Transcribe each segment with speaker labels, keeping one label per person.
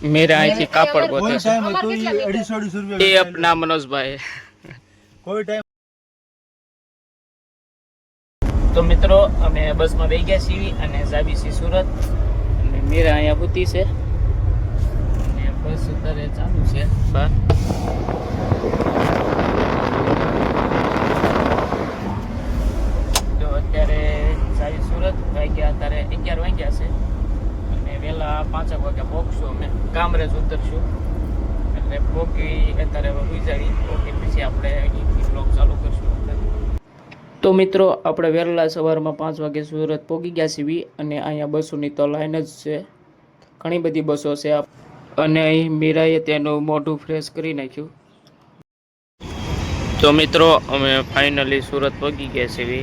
Speaker 1: मेरा અહીંથી કાપડ ગોતે છે
Speaker 2: टाइम तो 250 रुपया
Speaker 1: એ अपना मनोजભાઈ
Speaker 2: कोई टाइम
Speaker 1: તો મિત્રો અમે બસમાં બેસી ગયા છીએ અને જાવી છીએ સુરત અને મીરા અહીંયા પૂતી છે અને બસ અત્યારે ચાલુ છે બહાર તો અત્યારે જાવી સુરત વાગ્યા અત્યારે 11 વાગ્યા છે અને વહેલા 5 વાગ્યા પહોંચશું અમે કામરેજ ઉતરશું એટલે પોકી અત્યારે હોઈ જાવી પોકી પછી આપણે અહીંથી બ્લોગ ચાલુ કરશું તો મિત્રો આપણે વહેલા સવારમાં 5 વાગે સુરત પહોંચી ગયા છીએ અને અહીંયા બસોની તો લાઈન જ છે ઘણી બધી બસો છે અને અહીં મીરાએ તેનું મોઢું ફ્રેશ કરી નાખ્યું તો મિત્રો અમે ફાઇનલી સુરત પહોંચી ગયા છીએ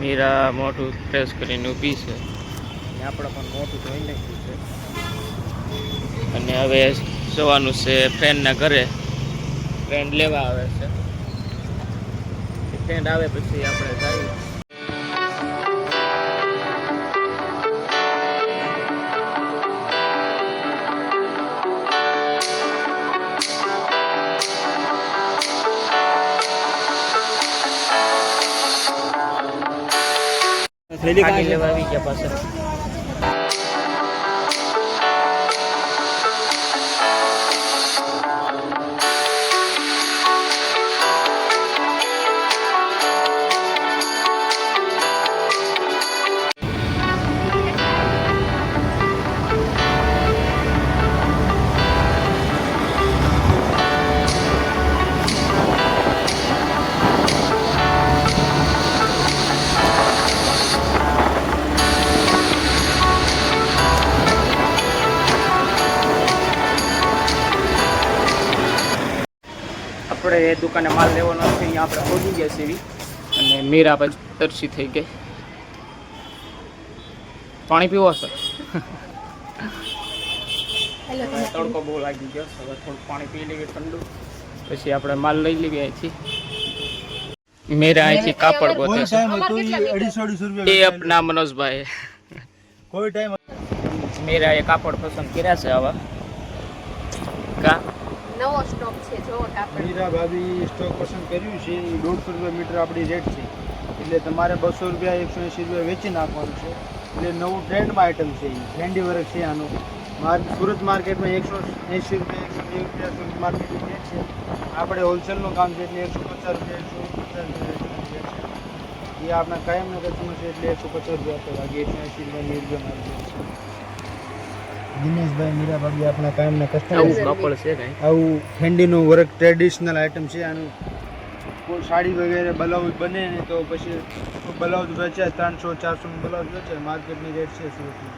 Speaker 1: મીરા મોઢું ફ્રેશ કરીને ઊભી છે અને આપણે પણ મોઢું ધોઈ નાખ્યું છે અને હવે જવાનું છે ફ્રેન્ડના ઘરે ફ્રેન્ડ લેવા આવે છે ફ્રેન્ડ આવે પછી આપણે જઈએ ગાડી લેવા આવી ગયા પાછળ આપણે એ દુકાને માલ લેવાનો છે અહીંયા આપણે પહોંચી ગયા છીએ અને મીરા પછી તરસી થઈ ગઈ પાણી પીવો છે તડકો બહુ લાગી ગયો હવે થોડું પાણી પી લઈએ ઠંડુ પછી આપણે માલ લઈ લઈએ અહીંથી મીરા અહીંથી કાપડ ગોતે
Speaker 2: कोई
Speaker 1: છે
Speaker 2: टाइम तो 250 रुपया
Speaker 1: એ अपना मनोजભાઈ
Speaker 2: कोई टाइम
Speaker 1: મીરા એ કાપડ પસંદ કર્યા છે આવા કા
Speaker 3: નવો સ્ટોક છે જો કાપડ
Speaker 2: मीरा भाभी स्टॉक पसंद કર્યું છે 150 રૂપિયા મીટર આપણી રેટ છે એટલે તમારે 200 રૂપિયા 180 રૂપિયા વેચી નાખવાનું છે એટલે નવું ટ્રેન્ડમાં આઈટમ છે ટ્રેન્ડી વર્ક છે આનું સુરત માર્કેટમાં 180 રૂપિયા 120 રૂપિયા સુરત માર્કેટની રેટ છે આપણે હોલસેલનું કામ છે એટલે 150 રૂપિયા 150 રૂપિયા એ આપણા કાયમના કસ્ટમર છે એટલે 150 રૂપિયા આપે બાકી 180 રૂપિયા 90 રૂપિયા મારી છે દિનેશભાઈ મીરા ભાભી આપણા કાયમના કસ્ટમર
Speaker 1: આવું
Speaker 2: છે
Speaker 1: કાપડ છે કઈ
Speaker 2: આવું ઠંડીનું વર્ક ટ્રેડિશનલ આઈટમ છે આનું કોઈ સાડી વગેરે બ્લાઉઝ બને ને તો પછી બ્લાઉઝ વેચાય 300-400 બ્લાઉઝ વેચાય માર્કેટની રેટ છે સુરતની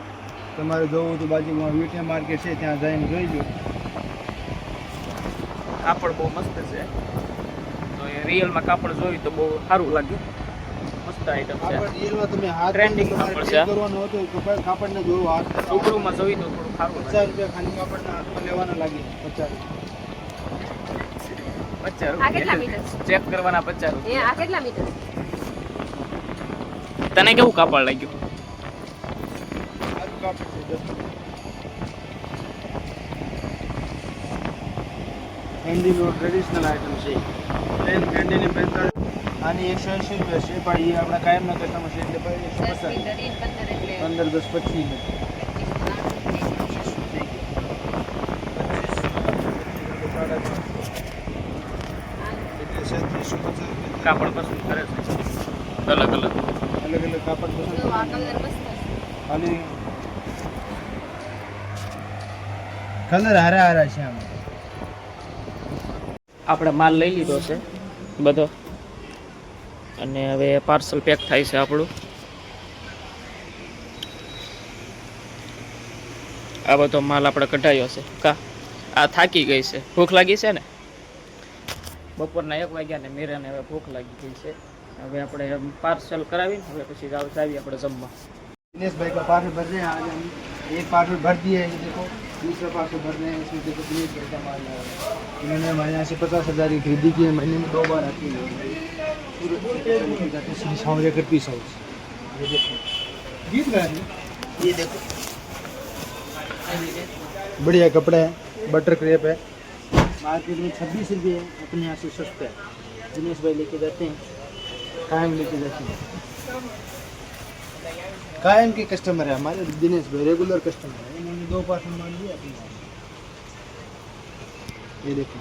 Speaker 2: તમારે જોવું તો બાજુમાં વીટીએમ માર્કેટ છે ત્યાં જઈને જોઈ લો
Speaker 1: કાપડ બહુ મસ્ત છે તો એ રિયલમાં કાપડ જોયું તો બહુ સારું લાગ્યું મસ્ત આઈટમ છે
Speaker 2: કાપડ રીલમાં તમે હાથ
Speaker 1: Trending
Speaker 2: તમારે
Speaker 1: કાપડ
Speaker 2: check
Speaker 1: છે.
Speaker 2: કરવાનું હતું તો કાપડને જોવું હાથ
Speaker 1: રૂબરૂમાં જોયું તો થોડું સારું
Speaker 2: 50 રૂપિયા ખાલી કાપડના હાથમાં લેવાના લાગે 50
Speaker 3: આ કેટલા મીટર
Speaker 1: ચેક કરવાના 50
Speaker 3: એ આ કેટલા મીટર
Speaker 1: તને કેવું કાપડ લાગ્યું
Speaker 2: સારું કાપડ છે ઠંડીનો ટ્રેડિશનલ આઈટમ છે પ્લેન ઠંડીની પેન્ટ આની 180 રૂપિયા છે પણ એ આપણા કાયમના કસ્ટમર છે એટલે ભાઈ 150
Speaker 3: 10
Speaker 2: 15 10
Speaker 3: મીટર
Speaker 2: 25
Speaker 1: કાપડ પસંદ કરે છે અલગ અલગ
Speaker 2: અલગ અલગ કાપડ પસંદ
Speaker 3: જો આ કલર મસ્ત છે
Speaker 2: ખાલી કલર હારા હારા છે આમાં
Speaker 1: આપણે માલ લઈ લીધો છે બધો અને હવે પાર્સલ પેક થાય છે આપણું આ બધો માલ આપણે કઢાયો છે કા આ થાકી ગઈ છે ભૂખ લાગી છે ને બપોરના 1 વાગ્યા ને મીરાને હવે ભૂખ લાગી ગઈ છે હવે આપણે પાર્સલ કરાવીને હવે પછી જાવી આપણે જમવા
Speaker 2: दिनेश भाई का पार्सल भर रहे हैं आज हम एक पार्सल भर दिए हैं ये देखो दूसरा पार्सल भर रहे हैं इसमें देखो दिनेश भाई का माल लगा है इन्होंने हमारे यहाँ से 50,000 की खरीदी की है महीने में 2 बार आती है श्री सावरिया करती हाउस ये देखो ये देखो बढ़िया कपड़ा है, बटर क्रेप है, मार्केट में 26 रुपये है, अपने यहाँ से सस्ता है। दिनेश भाई लेके जाते हैं, कायम लेके जाते हैं, कायम के कस्टमर है हमारे दिनेश भाई, रेगुलर कस्टमर है। इन्होंने 2 पार्सल मान लिया अपने यहाँ। ये देखो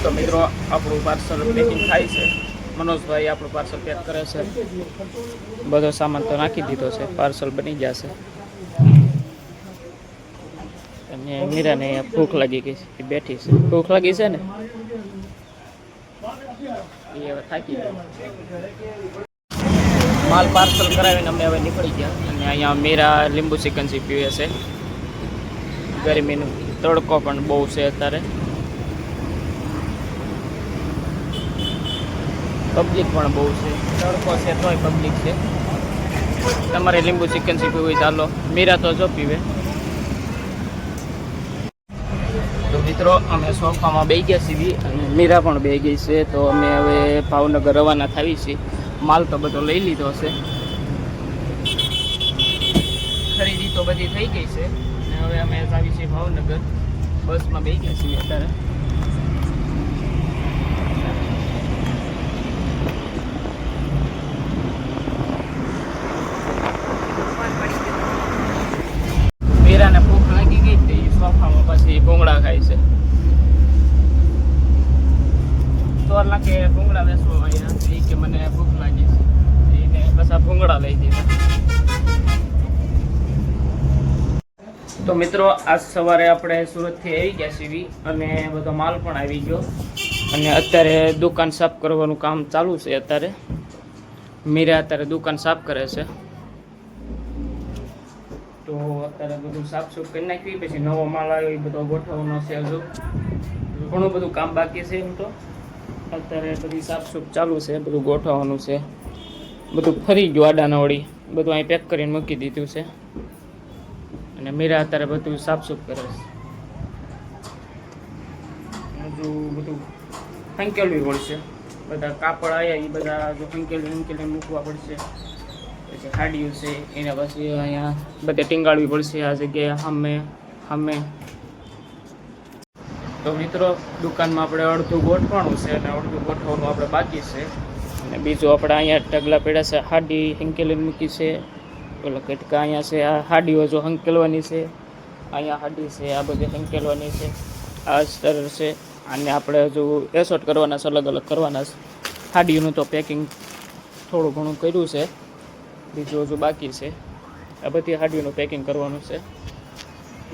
Speaker 1: તો મિત્રો આપણું પાર્સલ પેકિંગ થાય છે. મનોજભાઈ આપણું પાર્સલ પેક કરે છે. બધો સામાન તો નાખી દીધો છે, પાર્સલ બની જશે. અને મીરાને ભૂખ લાગી ગઈ છે, બેઠી છે. ભૂખ લાગી છે ને, એ હવે થાકી ગઈ. માલ પાર્સલ કરાવીને અમને હવે નીકળી ગયા. અને અહીંયા મીરા લીંબુ સિકંજી પીવે છે. ગરમીનું તડકો પણ બહુ છે અત્યારે, પબ્લિક પણ બહુ છે. તડકો છે તોય પબ્લિક છે. તમારે લીંબુ સિકંજી પીવું હોય ચાલો. મીરા તો જો પીવે. તો મિત્રો અમે સોફામાં બેસી ગયા છીએ અને મીરા પણ બેસી ગઈ છે. તો અમે હવે ભાવનગર રવાના થાવી છીએ. માલ તો બધો લઈ લીધો છે, ખરીદી તો બધી થઈ ગઈ છે. અને હવે અમે આવી છીએ ભાવનગર. બસમાં બેસી ગયા છીએ અત્યારે. મીરાને ભૂખ લાગી ગઈ તે સોફામાં પછી ભૂંગળા ખાય છે. તો લાગે ભૂંગળા વેચવા આવ્યા એ કે મને ભૂખ લાગી છે, એને પાછા ભૂંગળા લઈ દીધા. તો મિત્રો આજ સવારે આપણે સુરતથી આવી ગયા છીએ અને બધો માલ પણ આવી ગયો. અને અત્યારે દુકાન સાફ કરવાનું કામ ચાલુ છે. અત્યારે મીરા અત્યારે દુકાન સાફ કરે છે. તો અત્યારે બધું સાફ સુફ કરી નાખી, પછી નવો માલ આવ્યો એ બધો ગોઠવવાનો છે. હજુ ઘણું બધું કામ બાકી છે. એમ તો અત્યારે બધી સાફ સુફ ચાલુ છે, બધું ગોઠવવાનું છે. બધું ફરી ગયું આડાનવળી, બધું અહીં પેક કરીને મૂકી દીધું છે. અને મીરા અત્યારે બધું સાફ સુફ કરે છે. હજુ બધું હંકેલવી પડશે. બધા કાપડ આવ્યા એ બધા જો હંકેલી મૂકવા પડશે. પછી હાડીયું છે એના પછી અહીંયા બધે ટીંગાળવી પડશે. આ જગ્યાએ સામે. તો મિત્રો દુકાનમાં આપણે અડધું ગોઠવાનું છે અને અડધું ગોઠવાનું આપણે બાકી છે. અને બીજું આપણે અહીંયા ઢગલા પડ્યા છે, હાડી હંકેલી મૂકી છે. ઓલા કટકા અહીંયા છે, આ હાડીઓ જો હંકેલવાની છે. અહીંયા હાડી છે, આ બધી હંકેલવાની છે. આ સ્તર છે, આને આપણે હજુ એસોટ કરવાના છે, અલગ અલગ કરવાના છે. હાડીઓનું તો પેકિંગ થોડું ઘણું કર્યું છે, બીજું હજુ બાકી છે. આ બધી હાડીઓનું પેકિંગ કરવાનું છે.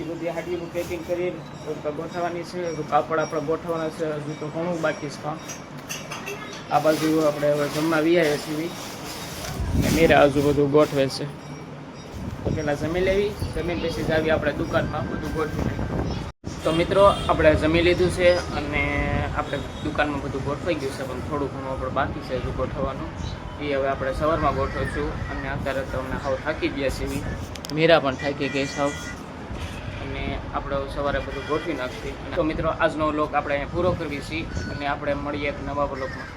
Speaker 1: એ બધી હાડીનું પેકિંગ કરી ગોઠવવાની છે. કાપડ આપણે ગોઠવવાના છે. હજુ તો ઘણું બાકી છે કામ. આ બાજુ આપણે હવે જમવા આવ્યા છીએ અને મીરા હજુ બધું ગોઠવે છે. તો પહેલાં જમી લેવી, જમીન પછી જ આવી આપણે દુકાનમાં બધું ગોઠવી. તો મિત્રો આપણે જમી લીધું છે અને આપણે દુકાનમાં બધું ગોઠવાઈ ગયું છે, પણ થોડું ઘણું આપણે બાકી છે હજુ ગોઠવવાનું. એ હવે આપણે સવારમાં ગોઠવશું. અને અત્યારે તો અમને સાવ થાકી ગયા છીએ. મીરા પણ થાકી ગઈ સાવ. અને આપણે સવારે બધું ગોઠવી નાખીએ. તો મિત્રો આજનો વ્લોગ આપણે અહીંયા પૂરો કરવી છીએ અને આપણે મળીએ એક નવા વ્લોગમાં.